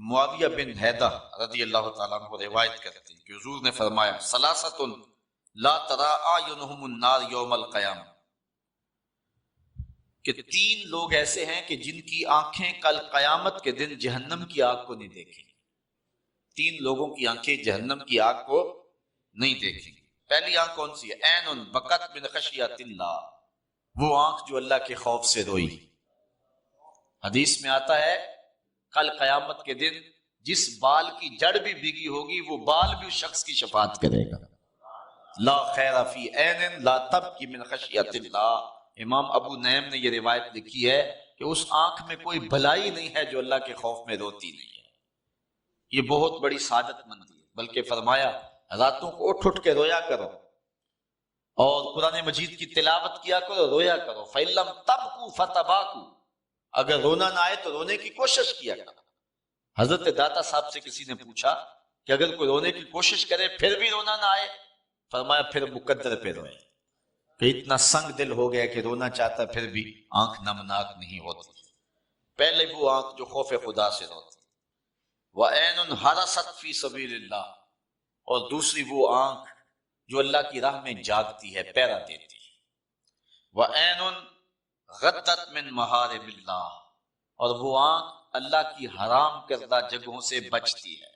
معاویہ بن حیدہ رضی اللہ تعالیٰ عنہ روایت کرتے ہیں کہ حضور نے فرمایا ثلاثۃ لا ترى اعینہم النار یوم القیامہ، کہ تین لوگ ایسے ہیں کہ جن کی آنکھیں کل قیامت کے دن جہنم کی آگ کو نہیں دیکھیں گی۔ تین لوگوں کی آنکھیں جہنم کی آگ کو نہیں دیکھیں گی۔ پہلی آنکھ کون سی ہے؟ عین بکت من خشیۃ اللہ، وہ آنکھ جو اللہ کے خوف سے روئی۔ حدیث میں آتا ہے کل قیامت کے دن جس بال کی جڑ بھی بھیگی ہوگی وہ بال بھی اس شخص کی شفاعت کرے گا۔ لا خیر فی عین لا تبکی من خشیۃ اللہ، امام ابو نعیم نے یہ روایت لکھی ہے کہ اس آنکھ میں کوئی بھلائی نہیں ہے جو اللہ کے خوف میں روتی نہیں ہے۔ یہ بہت بڑی سعادت مندی ہے، بلکہ فرمایا راتوں کو اٹھ اٹھ کے رویا کرو اور قرآن مجید کی تلاوت کیا کرو، رویا کرو۔ فَإِن لَّمْ تَبْكُوا فَتَبَاكُوا، اگر رونا نہ آئے تو رونے کی کوشش کیا کرو۔ حضرت داتا صاحب سے کسی نے پوچھا کہ اگر کوئی رونے کی کوشش کرے پھر بھی رونا نہ آئے، فرمایا پھر مقدر پہ روئے، کہ اتنا سنگ دل ہو گیا کہ رونا چاہتا پھر بھی آنکھ نمناک نہیں ہوتی۔ پہلے وہ آنکھ جو خوف خدا سے روتی، وَعَيْنٌ حَرَسَتْ فِي سَبِيلِ اللَّهِ، اور دوسری وہ آنکھ جو اللہ کی راہ میں جاگتی ہے، پہرا دیتی ہے۔ وَعَيْنٌ غَدَّتْ مِن مَحَارِمِ اللَّهِ، اور وہ آنکھ اللہ کی حرام کردہ جگہوں سے بچتی ہے،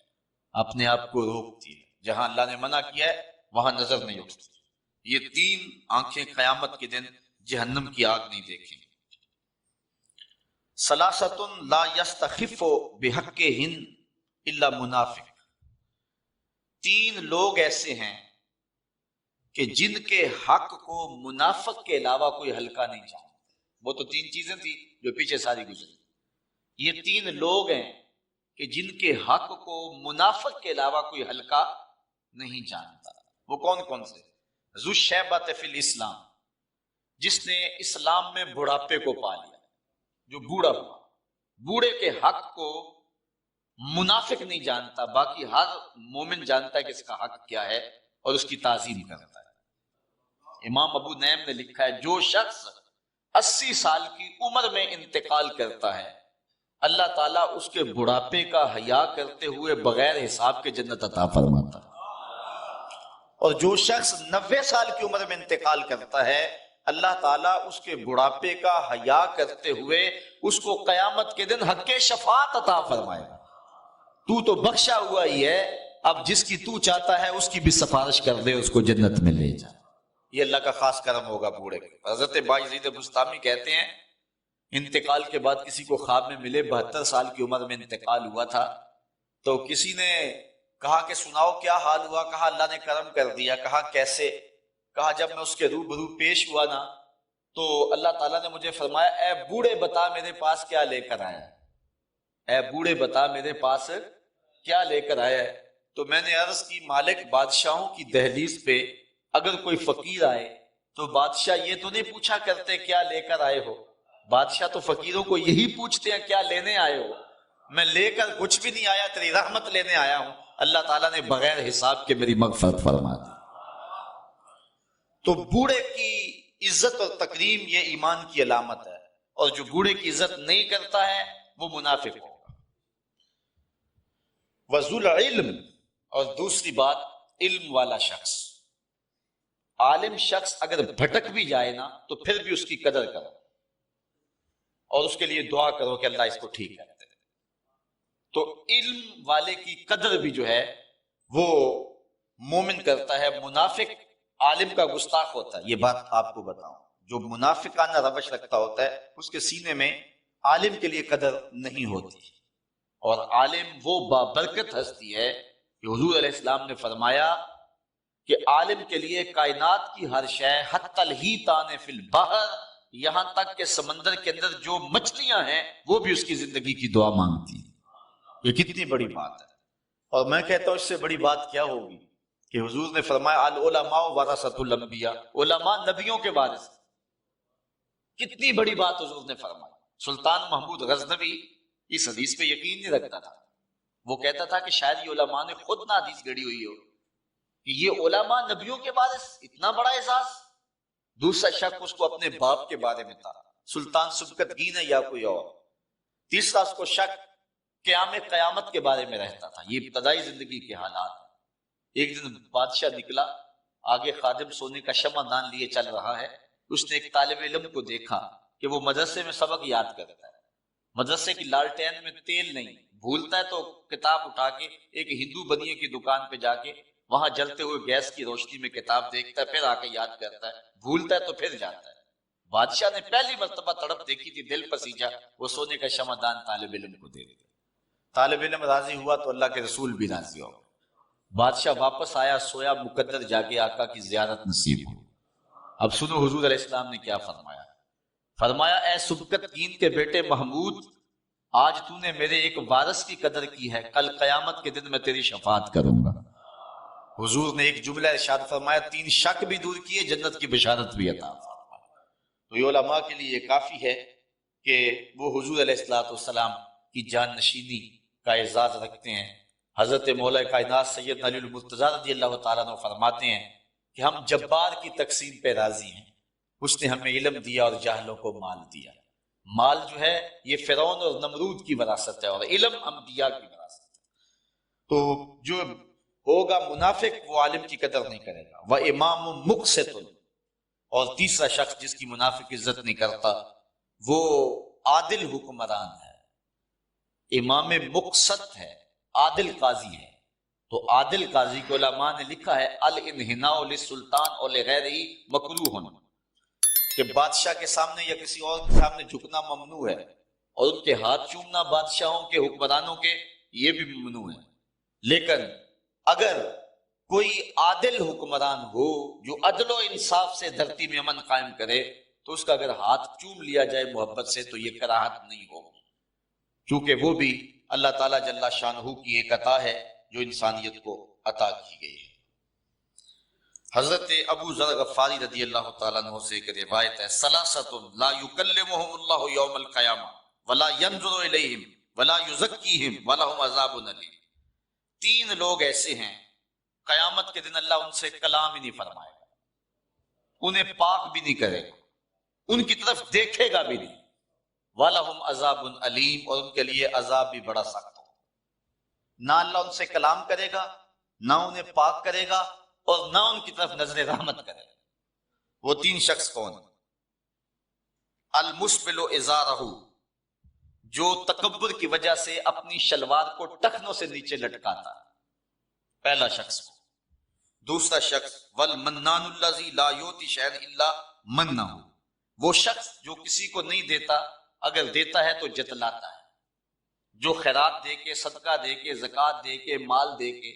اپنے آپ کو روکتی ہے، جہاں اللہ نے منع کیا ہے وہاں نظر نہیں اٹھتی۔ یہ تین آنکھیں قیامت کے دن جہنم کی آگ نہیں دیکھیں گی۔ ثلاثۃ لا یستخف بحقہن الا منافق، تین لوگ ایسے ہیں کہ جن کے حق کو منافق کے علاوہ کوئی ہلکا نہیں جانتا۔ وہ تو تین چیزیں تھی جو پیچھے ساری گزری، یہ تین لوگ ہیں کہ جن کے حق کو منافق کے علاوہ کوئی ہلکا نہیں جانتا۔ وہ کون کون سے؟ ذو شیبۃ فی الاسلام، جس نے اسلام میں بڑھاپے کو پا لیا، جو بوڑھا ہوا، بوڑھے کے حق کو منافق نہیں جانتا، باقی ہر مومن جانتا ہے کہ اس کا حق کیا ہے اور اس کی تعظیم کرتا ہے۔ امام ابو نعیم نے لکھا ہے جو شخص 80 سال کی عمر میں انتقال کرتا ہے، اللہ تعالیٰ اس کے بڑھاپے کا حیا کرتے ہوئے بغیر حساب کے جنت عطا فرماتا ہے، اور جو شخص 90 سال کی عمر میں انتقال کرتا ہے اللہ تعالیٰ اس کے بڑھاپے کا حیا کرتے ہوئے اس کو قیامت کے دن حق شفاعت عطا فرمائے گا۔ تو بخشا ہوا ہی ہے، اب جس کی تو چاہتا ہے اس کی بھی سفارش کر دے، اس کو جنت میں لے جا۔ یہ اللہ کا خاص کرم ہوگا بوڑھے کے۔ حضرت بایزید بستامی کہتے ہیں انتقال کے بعد کسی کو خواب میں ملے، 72 سال کی عمر میں انتقال ہوا تھا، تو کسی نے کہا کہ سناؤ کیا حال ہوا؟ کہا اللہ نے کرم کر دیا۔ کہا کیسے؟ کہا جب میں اس کے روبرو پیش ہوا نا تو اللہ تعالیٰ نے مجھے فرمایا اے بوڑھے بتا میرے پاس کیا لے کر آیا ہے، اے بوڑھے بتا میرے پاس کیا لے کر آیا ہے۔ تو میں نے عرض کی مالک بادشاہوں کی دہلیز پہ اگر کوئی فقیر آئے تو بادشاہ یہ تو نہیں پوچھا کرتے کیا لے کر آئے ہو، بادشاہ تو فقیروں کو یہی پوچھتے ہیں کیا لینے آئے ہو۔ میں لے کر کچھ بھی نہیں آیا، تیری رحمت لینے آیا ہوں۔ اللہ تعالیٰ نے بغیر حساب کے میری مغفرت فرما دی۔ تو بوڑھے کی عزت اور تکریم یہ ایمان کی علامت ہے، اور جو بوڑھے کی عزت نہیں کرتا ہے وہ منافق ہوگا۔ وذو العلم، اور دوسری بات علم والا شخص، عالم شخص اگر بھٹک بھی جائے نا تو پھر بھی اس کی قدر کرو اور اس کے لیے دعا کرو کہ اللہ اس کو ٹھیک کر دے۔ تو علم والے کی قدر بھی جو ہے وہ مومن کرتا ہے۔ منافق عالم کا گستاخ ہوتا ہے، یہ بات آپ کو بتاؤں، جو منافقانہ روش رکھتا ہوتا ہے اس کے سینے میں عالم کے لیے قدر نہیں ہوتی۔ اور عالم وہ بابرکت ہستی ہے کہ حضور علیہ السلام نے فرمایا کہ عالم کے لیے کائنات کی ہر شے حتی الحیتان فی البحر، یہاں تک کہ سمندر کے اندر جو مچھلیاں ہیں وہ بھی اس کی زندگی کی دعا مانگتی ہیں۔ یہ کتنی بڑی بات ہے۔ اور میں کہتا ہوں اس سے بڑی بات کیا ہوگی کہ حضور نے فرمایا العلماء ورثۃ الانبیاء، علماء نبیوں کے وارث۔ کتنی بڑی بات حضور نے فرمائی۔ سلطان محمود غزنوی اس حدیث پہ یقین نہیں رکھتا تھا، وہ کہتا تھا کہ شاید یہ علماء نے خود نہ حدیث گھڑی ہوئی ہو کہ یہ علماء نبیوں کے وارث، اتنا بڑا اعزاز۔ دوسرا شک اس کو اپنے باپ کے بارے میں تھا، سلطان سبکتگین ہے یا کوئی اور۔ تیسرا اس کو شک قیامت کے بارے میں رہتا تھا۔ یہ ابتدائی زندگی کے حالات۔ ایک دن بادشاہ نکلا، آگے خادم سونے کا شمع دان لیے چل رہا ہے، اس نے ایک طالب علم کو دیکھا کہ وہ مدرسے میں سبق یاد کرتا ہے، مدرسے کی لالٹین میں تیل نہیں، بھولتا ہے تو کتاب اٹھا کے ایک ہندو بنیے کی دکان پہ جا کے وہاں جلتے ہوئے گیس کی روشنی میں کتاب دیکھتا ہے، پھر آ کے یاد کرتا ہے، بھولتا ہے تو پھر جاتا ہے۔ بادشاہ نے پہلی مرتبہ تڑپ دیکھی تھی، دل پسیجا، وہ سونے کا شمع دان طالب علم کو دے دیا۔ طالب علم راضی ہوا تو اللہ کے رسول بھی راضی ہو۔ بادشاہ واپس آیا، سویا، مقدر جاگے آقا کی زیارت نصیب ہو۔ اب سنو حضور علیہ السلام نے کیا فرمایا۔ فرمایا اے سبکتگین کے بیٹے محمود، آج تو نے میرے ایک وارث کی قدر کی ہے، کل قیامت کے دن میں تیری شفاعت کروں گا۔ حضور نے ایک جملہ ارشاد فرمایا، 3 شک بھی دور کیے، جنت کی بشارت بھی عطا فرمایا۔ تو یہ علماء کے لیے یہ کافی ہے کہ وہ حضور علیہ السلام کی جان نشینی کا اعزاز رکھتے ہیں۔ حضرت مولا کائنات سید علی المرتضیٰ رضی اللہ تعالیٰ عنہ فرماتے ہیں کہ ہم جبار کی تقسیم پہ راضی ہیں، اس نے ہمیں علم دیا اور جاہلوں کو مال دیا۔ مال جو ہے یہ فرعون اور نمرود کی وراثت ہے، اور علم انبیاء کی وراثت ہے۔ تو جو ہوگا منافق وہ عالم کی قدر نہیں کرے گا۔ وَإِمَامٌ مُقْسِطٌ، اور تیسرا شخص جس کی منافق عزت نہیں کرتا وہ عادل حکمران ہے، امام مقسط ہے، عادل قاضی ہے۔ تو عادل قاضی کو علماء نے لکھا ہے الانحناء للسلطان اور لغیرہ مکروہ، کہ بادشاہ کے سامنے یا کسی اور کے سامنے جھکنا ممنوع ہے، اور ان کے ہاتھ چومنا بادشاہوں کے حکمرانوں کے یہ بھی ممنوع ہے۔ لیکن اگر کوئی عادل حکمران ہو جو عدل و انصاف سے دھرتی میں امن قائم کرے تو اس کا اگر ہاتھ چوم لیا جائے محبت سے تو یہ کراہت نہیں ہوگی، کیونکہ وہ بھی اللہ تعالیٰ جل شانہ کی ایک عطا ہے جو انسانیت کو عطا کی گئی ہے۔ حضرت ابو ذر غفاری رضی اللہ تعالیٰ عنہ سے ایک روایت ہے، ثلاثۃ لا یکلمہم اللہ یوم القیامہ ولا ینظر الیہم ولا یزکیہم ولہم عذاب علیم۔ 3 لوگ ایسے ہیں قیامت کے دن اللہ ان سے کلام ہی نہیں فرمائے گا، انہیں پاک بھی نہیں کرے گا، ان کی طرف دیکھے گا بھی نہیں، وَلَهُمْ عَذَابٌ عَلِيمٌ، اور ان کے لیے عذاب بھی بڑا سخت ہو۔ نہ اللہ ان سے کلام کرے گا، نہ انہیں پاک کرے گا، اور نہ ان کی طرف نظر رحمت کرے گا۔ وہ 3 شخص کون؟ المسبل ازارہ، جو تکبر کی وجہ سے اپنی شلوار کو ٹخنوں سے نیچے لٹکاتا ہے، پہلا شخص۔ دوسرا شخص والمنان الذی لا یؤتی شیئا الا منہ، وہ شخص جو کسی کو نہیں دیتا، اگر دیتا ہے تو جتلاتا ہے، جو خیرات دے کے، صدقہ دے کے، زکوٰۃ دے کے، مال دے کے،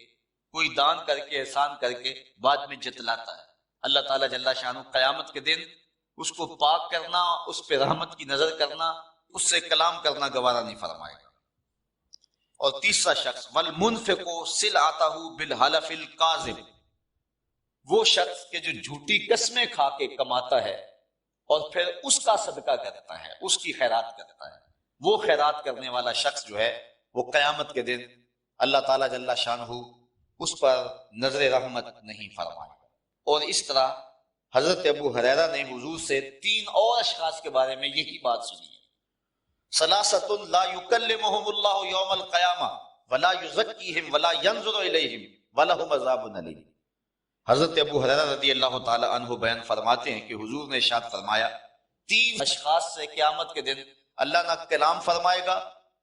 کوئی دان کر کے، احسان کر کے بعد میں جتلاتا ہے، اللہ تعالیٰ جل شانہ قیامت کے دن اس کو پاک کرنا، اس پہ رحمت کی نظر کرنا، اس سے کلام کرنا گوارا نہیں فرمائے گا۔ اور تیسرا شخص والمنفق سلعتہ بالحلف الکاذب، وہ شخص کہ جو جھوٹی قسمیں کھا کے کماتا ہے اور پھر اس کا صدقہ کرتا ہے، اس کی خیرات کرتا ہے، وہ خیرات کرنے والا شخص جو ہے وہ قیامت کے دن اللہ تعالیٰ جل شانہ اس پر نظر رحمت نہیں فرمائے گا۔ اور اس طرح حضرت ابو ہریرہ نے حضور سے 3 اور اشخاص کے بارے میں یہی بات سنی ہے، ثلاثۃ لا یکلمہم اللہ یوم القیامہ ولا یزکیہم ولا ینظر الیہم ولہم عذاب علیم۔ حضرت ابو ہریرہ رضی اللہ تعالی عنہ بیان فرماتے ہیں کہ حضور نے ارشاد فرمایا 3 اشخاص سے قیامت کے دن اللہ نہ کلام فرمائے گا،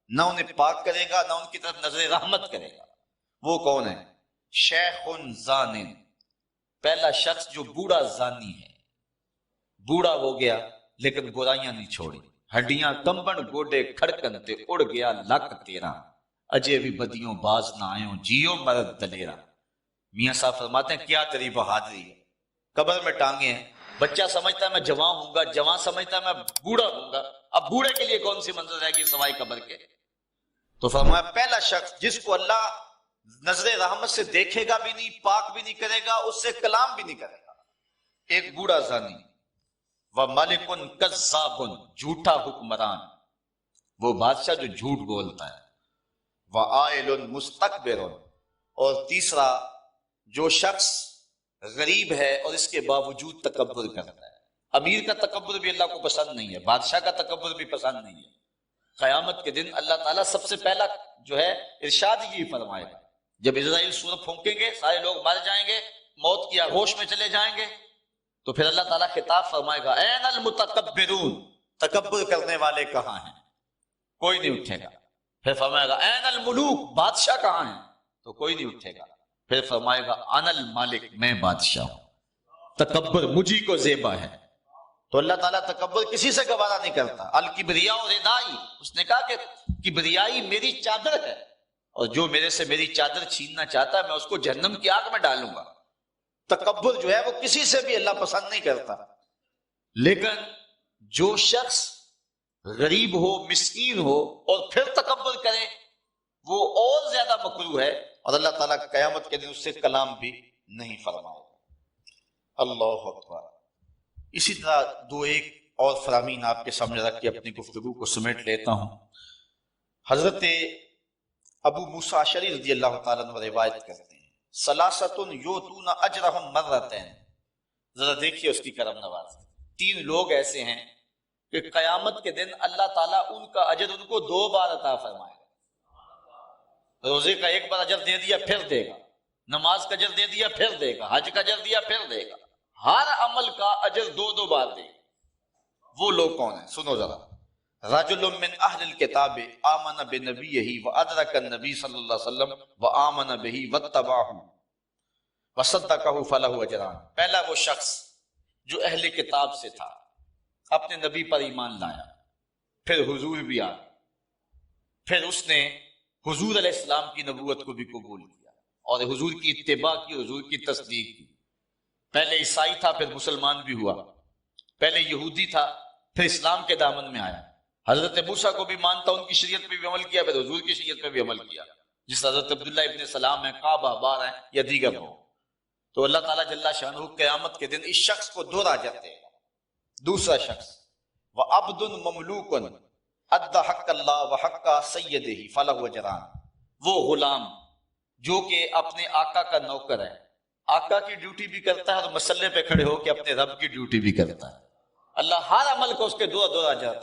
نہ انہیں پاک کرے گا، نہ ان کی طرف نظر رحمت کرے گا۔ وہ کون ہے؟ شیخ زان، پہلا شخص جو بوڑھا زانی ہے، بوڑھا ہو گیا لیکن برائیاں نہیں چھوڑی، ہڈیاں کمبن گوڈے کھڑکن تے اڑ گیا لک تیرا، اجے بھی بدیوں باز نہ آئیوں جیو مرد دلیرا۔ میاں صاحب فرماتے ہیں کیا تیری بہادری ہے، قبر میں ٹانگے ہیں، بچہ سمجھتا ہے میں جوان ہوں گا، جوان سمجھتا ہے میں بوڑھا ہوں گا، اب بوڑھے کے لیے کون سی منظر رہے گی سوائے قبر کے؟ تو فرمایا پہلا شخص جس کو اللہ نظر رحمت سے دیکھے گا بھی نہیں، پاک بھی نہیں کرے گا، اس سے کلام بھی نہیں کرے گا، ایک بوڑھا زانی۔ وَمَلِكٌ كَذَّابٌ، جھوٹا حکمران، وہ بادشاہ جو جھوٹ بولتا ہے۔ وَعَائِلٌ مُسْتَكْبِرٌ، اور تیسرا جو شخص غریب ہے اور اس کے باوجود تکبر کرتا ہے۔ امیر کا تکبر بھی اللہ کو پسند نہیں ہے، بادشاہ کا تکبر بھی پسند نہیں ہے۔ قیامت کے دن اللہ تعالیٰ سب سے پہلا جو ہے ارشاد ہی فرمائے گا، جب اسرائیل سور پھونکیں گے سارے لوگ مر جائیں گے، موت کی آغوش میں چلے جائیں گے، تو پھر اللہ تعالیٰ خطاب فرمائے گا این المتکبرون، تکبر کرنے والے کہاں ہیں؟ کوئی نہیں اٹھے گا۔ پھر فرمائے گا این الملوک، بادشاہ کہاں ہیں؟ تو کوئی نہیں اٹھے گا۔ پھر فرمائے گا انا المالک، میں بادشاہ ہوں، تکبر مجھی کو زیبا ہے۔ تو اللہ تعالیٰ تکبر کسی سے گوارا نہیں کرتا۔ الکبریاء ردائی، اس نے کہا کہ کبریائی میری چادر ہے، اور جو میرے سے میری چادر چھیننا چاہتا ہے میں اس کو جہنم کی آگ میں ڈالوں گا۔ تکبر جو ہے وہ کسی سے بھی اللہ پسند نہیں کرتا، لیکن جو شخص غریب ہو، مسکین ہو اور پھر تکبر کرے وہ اور زیادہ مکروہ ہے، اور اللہ تعالیٰ قیامت کے دن اس سے کلام بھی نہیں فرمائے گا۔ اللہ اکبر۔ اسی طرح 2 اور فرامین آپ کے سامنے رکھ کے اپنی گفتگو کو سمیٹ لیتا ہوں۔ حضرت ابو موسیٰ اشعری رضی اللہ تعالیٰ عنہ روایت کرتے ہیں ثلاثۃ یؤتون اجرہم مرتین، ذرا دیکھیے اس کی کرم نوازی۔ 3 لوگ ایسے ہیں کہ قیامت کے دن اللہ تعالیٰ ان کا اجر ان کو 2 بار عطا فرمائے گا۔ روزے کا 1 بار اجر دے دیا پھر دے گا، نماز کا اجر دے دیا پھر دے گا، حج کا اجر دیا پھر دے گا، ہر عمل کا اجر 2 بار دے گا۔ وہ لوگ کون ہیں؟ سنو ذرا۔ رجل من اہل الکتاب آمن بنبیہ وادرک النبی صلی اللہ علیہ وسلم وآمن بہ واتبعہ وصدقہ فلہ اجران۔ پہلا وہ شخص جو اہل کتاب سے تھا، اپنے نبی پر ایمان لایا، پھر حضور بھی آ گئے، پھر اس نے حضور علیہ السلام کی نبوت کو بھی قبول کیا اور حضور کی اتباع کی، حضور کی تصدیق کی۔ پہلے عیسائی تھا پھر مسلمان بھی ہوا، پہلے یہودی تھا پھر اسلام کے دامن میں آیا، حضرت موسیٰ کو بھی مانتا، ان کی شریعت پہ بھی عمل کیا، پھر حضور کی شریعت پہ بھی عمل کیا، جس حضرت عبداللہ ابن سلام ہے، کعبہ بار ہیں یا دیگر ہو۔ تو اللہ تعالیٰ جل شانہ قیامت کے دن اس شخص کو 2 راجت دے گا۔ دوسرا شخص وعبد مملوک ادى حق اللہ وحق سیدہ فلہ اجران، وہ غلام جو کہ اپنے آقا کا نوکر ہے، آقا کی ڈیوٹی بھی کرتا ہے اور مسلح پہ کھڑے ہو کے اپنے رب کی ڈیوٹی بھی کرتا ہے، اللہ ہر عمل کو اس کے 2 اجر